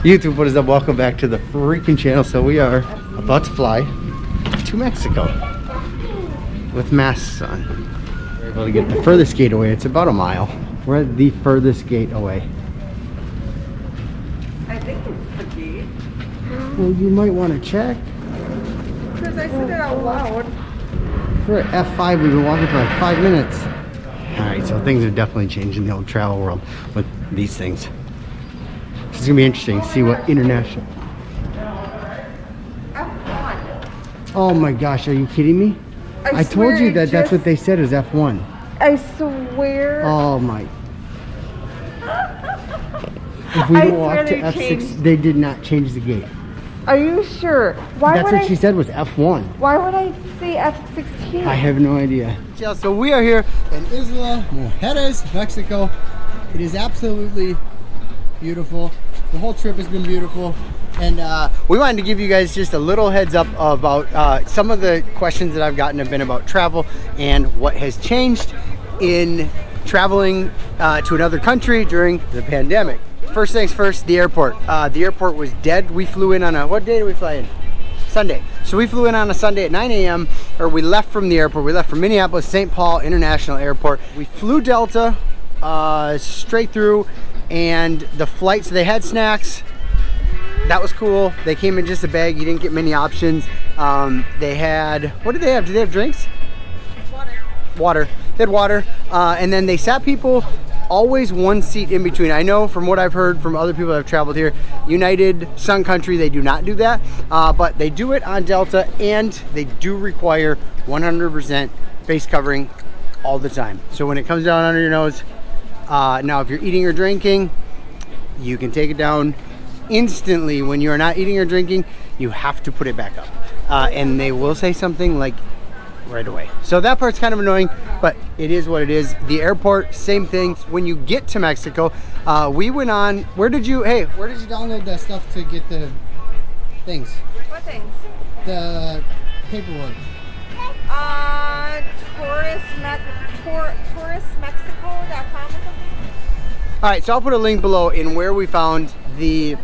YouTube, what is up? Welcome back to the freaking channel. So we are about to fly to Mexico with masks on. We're able to get the furthest gate away. It's about a mile. We're at the furthest gate away. I think it's the gate. Well, you might want to check. Because I said it out loud. We're at F5. We've been walking for like 5 minutes. Alright, so things have definitely changed in the old travel world with these things. It's gonna be interesting to see what international. F1. Oh my gosh, are you kidding me? I told you that that's what they said is F1. I swear. Oh my. If we don't walk to F6, they did not change the gate. Are you sure? Why That's what she said was F1. Why would I say F16? I have no idea. Yeah, so we are here in Isla Mujeres, Mexico. It is absolutely beautiful. The whole trip has been beautiful. And we wanted to give you guys just a little heads up about some of the questions that I've gotten have been about travel and what has changed in traveling to another country during the pandemic. First things first, the airport. The airport was dead. We flew in on a, what day did we fly in? Sunday. So we flew in on a Sunday at 9 a.m. or we left from the airport. We left from Minneapolis St. Paul International Airport. We flew Delta straight through, and the flights, they had snacks. That was cool. They came in just a bag. You didn't get many options. They had, what did they have? Did they have drinks? Water. They had water. And then they sat people always one seat in between. I know from what I've heard from other people that have traveled here, United, Sun Country, they do not do that. But they do it on Delta, and they do require 100% face covering all the time. So when it comes down under your nose, now if you're eating or drinking, you can take it down instantly. When you're not eating or drinking, you have to put it back up. And they will say something like right away. So that part's kind of annoying, but it is what it is. The airport, same thing. When you get to Mexico, we went on, where did you download that stuff to get the things? What things? The paperwork. Touristmexico.com or something? All right, so I'll put a link below in where we found the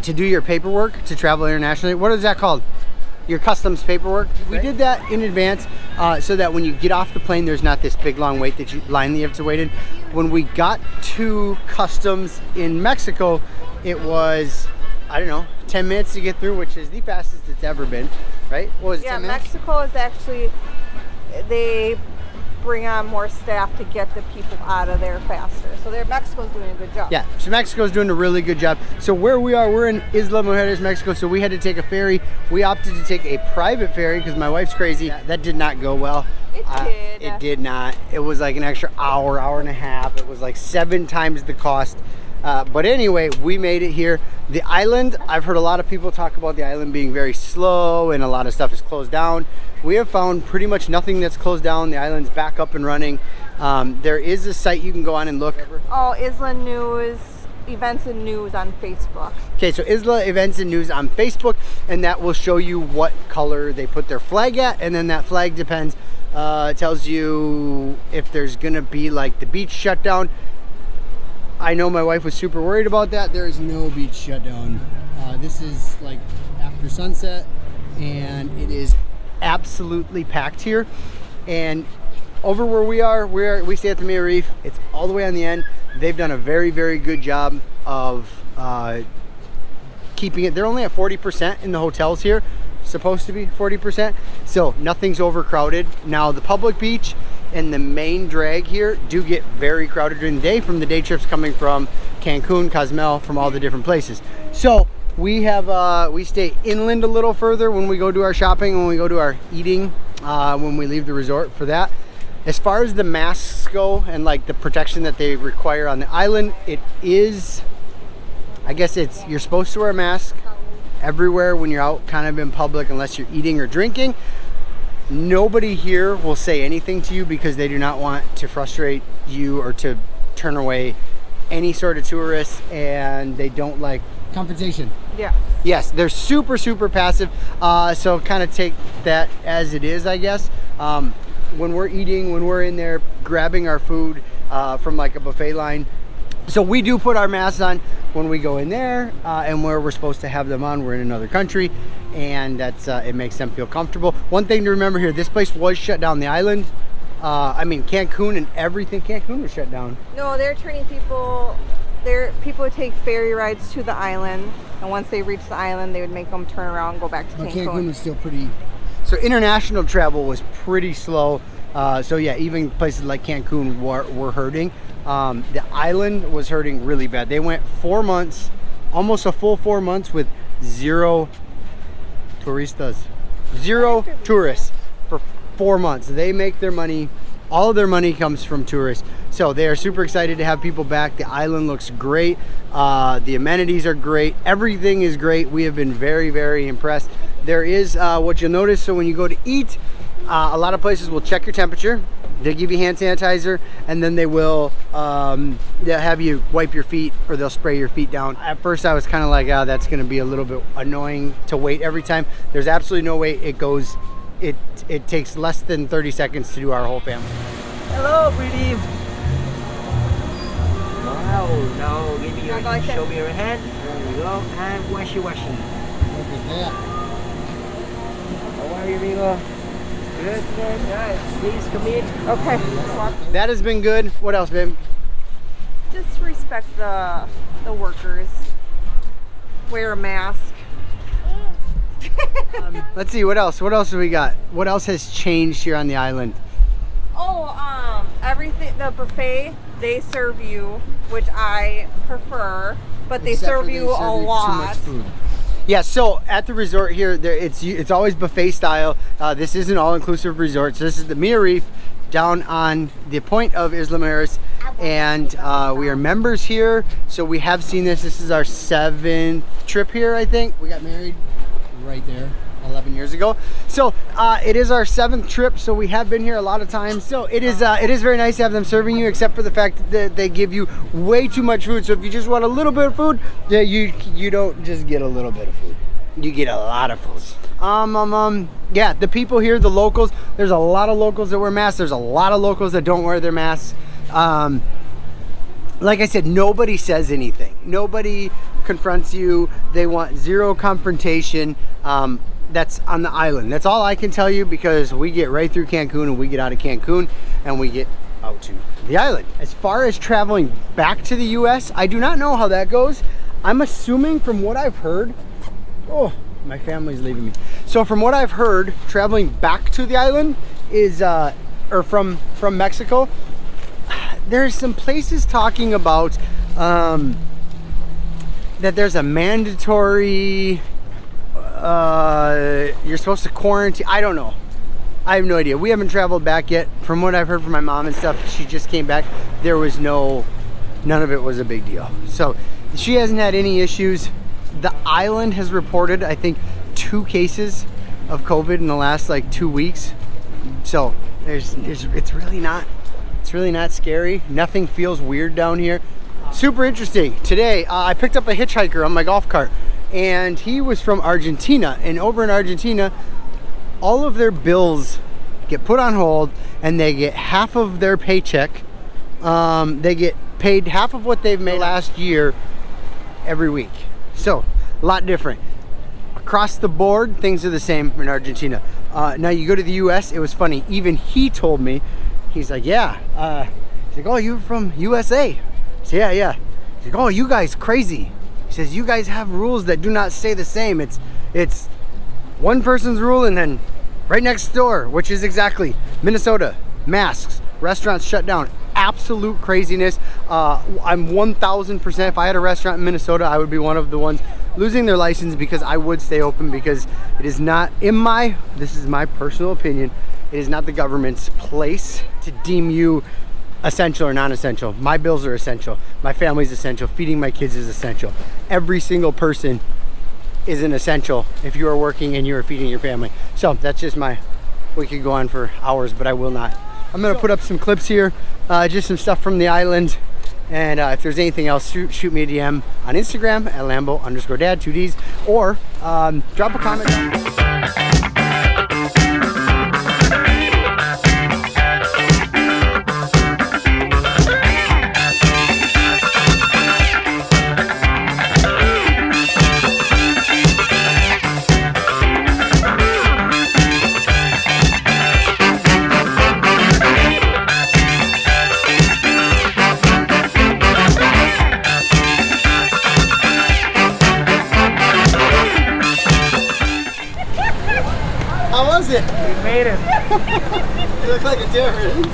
to do your paperwork to travel internationally. What is that called? Your customs paperwork. We did that in advance so that when you get off the plane, there's not this big long line that you have to wait in. When we got to customs in Mexico, it was, I don't know, 10 minutes to get through, which is the fastest it's ever been, right? What was it, 10 minutes? Mexico is actually, they bring on more staff to get the people out of there faster. So Mexico's doing a good job. Yeah, so Mexico's doing a really good job. So where we are, we're in Isla Mujeres, Mexico. So we had to take a ferry. We opted to take a private ferry because my wife's crazy. That did not go well. It did not. It was like an extra hour, hour and a half. It was like 7 times the cost. But anyway, we made it here. The island, I've heard a lot of people talk about the island being very slow and a lot of stuff is closed down. We have found pretty much nothing that's closed down. The island's back up and running. There is a site you can go on and look. Oh, Isla News, Events and News on Facebook. Okay, so Isla Events and News on Facebook, and that will show you what color they put their flag at, and then that flag depends. It tells you if there's gonna be like the beach shut down. I know my wife was super worried about that. There is no beach shutdown. This is like after sunset, and it is absolutely packed here. And over where we are, we stay at the Mayor Reef. It's all the way on the end. They've done a very, very good job of keeping it. They're only at 40% in the hotels here. Supposed to be 40%. So nothing's overcrowded. Now the public beach and the main drag here do get very crowded during the day from the day trips coming from Cancun, Cozumel, from all the different places. So we have we stay inland a little further when we go do our shopping, when we go to our eating, when we leave the resort for that. As far as the masks go and like the protection that they require on the island, it is, I guess you're supposed to wear a mask everywhere when you're out kind of in public unless you're eating or drinking. Nobody here will say anything to you because they do not want to frustrate you or to turn away any sort of tourists, and they don't like confrontation. Yes, they're super, super passive. So kind of take that as it is, I guess. When we're eating, when we're in there grabbing our food from like a buffet line, So we do put our masks on when we go in there, and where we're supposed to have them on, we're in another country, and that's it makes them feel comfortable. One thing to remember here, this place was shut down, the island. I mean, Cancun and everything. Cancun was shut down. No, they're turning people. People would take ferry rides to the island, and once they reach the island, they would make them turn around and go back to Cancun. But Cancun was still pretty. So international travel was pretty slow. So yeah, even places like Cancun were hurting. The island was hurting really bad. They went 4 months, almost a full 4 months, with zero tourists for 4 months. They make their money, all of their money comes from tourists. So they are super excited to have people back. The island looks great. The amenities are great. Everything is great. We have been very, very impressed. There is what you'll notice, so when you go to eat, a lot of places will check your temperature. They'll give you hand sanitizer, and then they'll have you wipe your feet, or they'll spray your feet down. At first I was kind of like, oh, that's going to be a little bit annoying to wait every time. There's absolutely no wait. It takes less than 30 seconds to do our whole family. Hello, pretty. Wow, now give me your, show me your hand. There we go, and washy. Look at that. How are you, amigo? Good. Nice. Please come in. Okay. That has been good. What else, babe? Just respect the workers. Wear a mask. Let's see, what else? What else do we got? What else has changed here on the island? Oh, everything, the buffet, they serve you, which I prefer, but they serve you a lot. Too much food. Yeah, so at the resort here, it's always buffet style. This is an all-inclusive resort. So this is the Mia Reef down on the point of Isla Mujeres, and we are members here. So we have seen this. This is our 7th trip here, I think. We got married right there 11 years ago. So it is our 7th trip, so we have been here a lot of times. So it is very nice to have them serving you, except for the fact that they give you way too much food. So if you just want a little bit of food, yeah, you don't just get a little bit of food, you get a lot of food. Yeah, the people here, the locals, there's a lot of locals that wear masks. There's a lot of locals that don't wear their masks. Like I said, nobody says anything. Nobody confronts you. They want zero confrontation. That's on the island. That's all I can tell you, because we get right through Cancun and we get out of Cancun and we get out to the island. As far as traveling back to the US, I do not know how that goes. I'm assuming from what I've heard, oh, my family's leaving me. So from what I've heard, traveling back to the island is, or from Mexico, there's some places talking about that there's a mandatory, you're supposed to quarantine. I don't know. I have no idea. We haven't traveled back yet. From what I've heard from my mom and stuff, she just came back. There was none of it was a big deal. So she hasn't had any issues. The island has reported, I think, 2 cases of COVID in the last like 2 weeks. So it's really not scary. Nothing feels weird down here. Super interesting. Today I picked up a hitchhiker on my golf cart, and he was from Argentina, and over in Argentina all of their bills get put on hold and they get half of their paycheck. They get paid half of what they've made last year every week. So a lot different. Across the board, things are the same in Argentina. Now you go to the US, it was funny. Even he told me, he's like, yeah. He's like, oh, you're from USA? I said, yeah. He's like, oh, you guys crazy. He says, you guys have rules that do not stay the same. It's one person's rule, and then right next door, which is exactly Minnesota, masks, restaurants shut down. Absolute craziness. I'm 1000%, if I had a restaurant in Minnesota, I would be one of the ones losing their license, because I would stay open, because it is not this is my personal opinion, it is not the government's place to deem you essential or non-essential. My bills are essential. My family's essential. Feeding my kids is essential. Every single person is an essential if you are working and you are feeding your family. So that's just we could go on for hours, but I will not. I'm gonna put up some clips here, just some stuff from the island, and if there's anything else, shoot me a DM on Instagram at Lambo_Dad, 2 Ds, or drop a comment. does it? We made it. You look like a terrorist.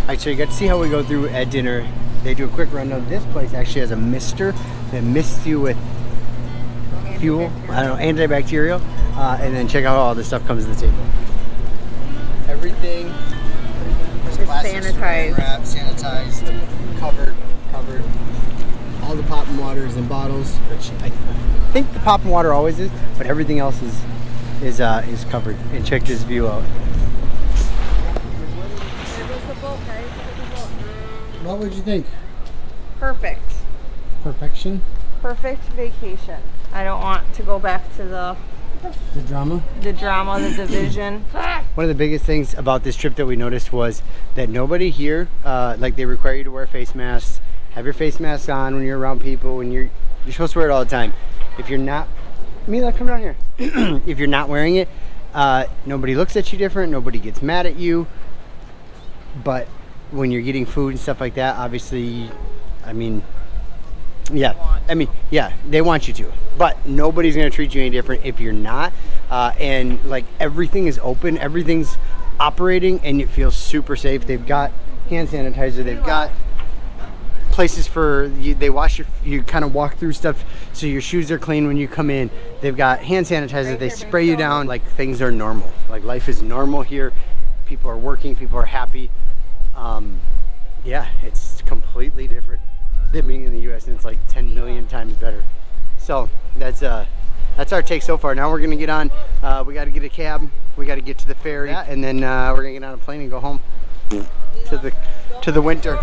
Alright, so you got to see how we go through at dinner. They do a quick rundown. This place actually has a mister that mists you with fuel, I don't know, antibacterial, and then check out how all this stuff comes to the table. Everything is sanitized. Wrap, sanitized, covered. All the popping water is in bottles, which I think the popping water always is, but everything else is covered. And check this view out. What would you think? Perfect. Perfection? Perfect vacation. I don't want to go back to the drama, the division. One of the biggest things about this trip that we noticed was that nobody here, like they require you to wear face masks, have your face mask on when you're around people, when you're supposed to wear it all the time. If you're not, Mila, come down here. If you're not wearing it, nobody looks at you different, nobody gets mad at you. But when you're getting food and stuff like that, obviously, I mean, yeah, they want you to, but nobody's gonna treat you any different if you're not. And like everything is open, everything's operating, and it feels super safe. They've got hand sanitizer, they've got places for you, they wash you kind of walk through stuff so your shoes are clean when you come in. They've got hand sanitizer, they spray you down like things are normal, like life is normal here. People are working, people are happy. Yeah, it's completely different than being in the US, and it's like 10 million times better. So that's our take so far. Now we're gonna get on, we got to get a cab, we got to get to the ferry, and then we're gonna get on a plane and go home to the winter.